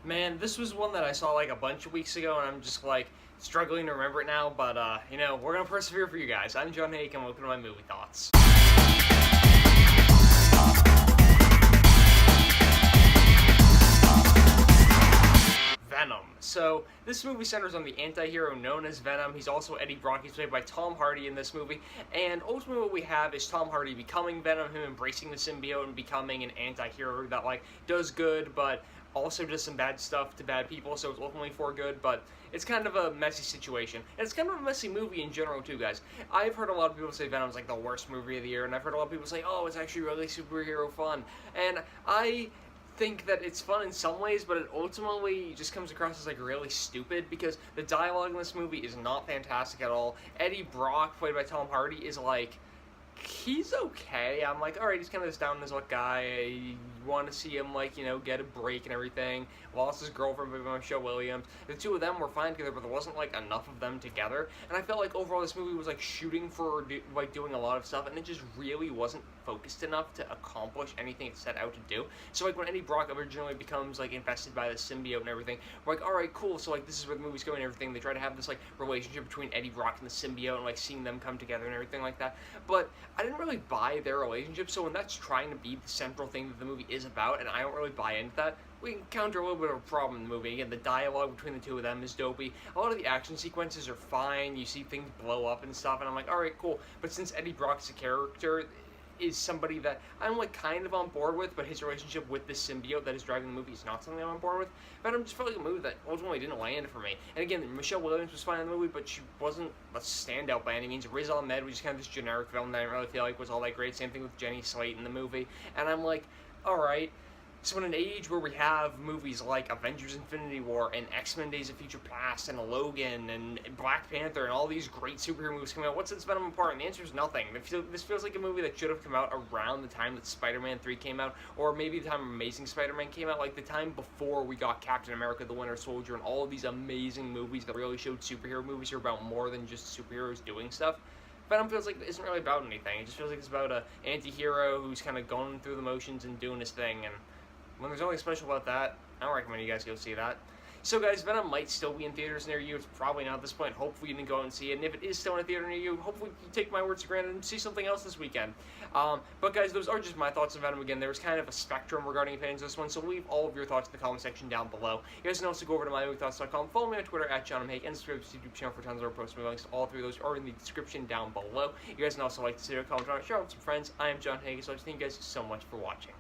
Man, this was one that I saw like a bunch of weeks ago, and I'm just like struggling to remember it now. But we're gonna persevere for you guys. I'm John Hayeck, and welcome to my movie thoughts. Venom. So, this movie centers on the anti-hero known as Venom. He's also Eddie Brock. He's played by Tom Hardy in this movie. And ultimately what we have is Tom Hardy becoming Venom, him embracing the symbiote and becoming an anti-hero that, like, does good, but also does some bad stuff to bad people, so it's ultimately for good, but it's kind of a messy situation. And it's kind of a messy movie in general, too, guys. I've heard a lot of people say Venom's, like, the worst movie of the year, and I've heard a lot of people say, oh, it's actually really superhero fun. And I think that it's fun in some ways, but it ultimately just comes across as like really stupid because the dialogue in this movie is not fantastic at all. Eddie Brock, played by Tom Hardy, is like, he's okay. I'm like, alright, he's kind of this down as luck guy. I want to see him, like, get a break and everything. Lost his girlfriend by Michelle Williams. The two of them were fine together, but there wasn't, like, enough of them together. And I felt like overall this movie was, like, shooting for, like, doing a lot of stuff, and it just really wasn't focused enough to accomplish anything it set out to do. So, like, when Eddie Brock originally becomes, like, infested by the symbiote and everything, we're like, alright, cool, so, like, this is where the movie's going and everything. They try to have this, like, relationship between Eddie Brock and the symbiote and, like, seeing them come together and everything like that. But I didn't really buy their relationship, so when that's trying to be the central thing that the movie is about, and I don't really buy into that, we encounter a little bit of a problem in the movie. Again, the dialogue between the two of them is dopey. A lot of the action sequences are fine. You see things blow up and stuff, and I'm like, alright, cool. But since Eddie Brock's a character is somebody that I'm, like, kind of on board with, but his relationship with the symbiote that is driving the movie is not something I'm on board with. But I'm just felt like a movie that ultimately didn't land for me. And again, Michelle Williams was fine in the movie, but she wasn't a standout by any means. Riz Ahmed was just kind of this generic villain that I didn't really feel like was all that great. Same thing with Jenny Slate in the movie. And I'm like, alright. So in an age where we have movies like Avengers Infinity War and X-Men Days of Future Past and Logan and Black Panther and all these great superhero movies coming out, what sets Venom apart? And the answer is nothing. This feels like a movie that should have come out around the time that Spider-Man 3 came out, or maybe the time Amazing Spider-Man came out, like the time before we got Captain America the Winter Soldier and all of these amazing movies that really showed superhero movies are about more than just superheroes doing stuff. Venom feels like it isn't really about anything. It just feels like it's about an anti-hero who's kind of going through the motions and doing his thing, and when there's nothing special about that, I don't recommend you guys go see that. So guys, Venom might still be in theaters near you. It's probably not at this point. Hopefully you didn't go out and see it. And if it is still in a theater near you, hopefully you take my words for granted and see something else this weekend. But guys, those are just my thoughts on Venom. Again, there was kind of a spectrum regarding opinions of this one, so leave all of your thoughts in the comment section down below. You guys can also go over to mymoviethoughts.com, follow me on Twitter at JohnMHake, and subscribe to the YouTube channel for tons of posts. My links to all three of those are in the description down below. You guys can also like to comment on our show with some friends. I am John Hayeck, so I just thank you guys so much for watching.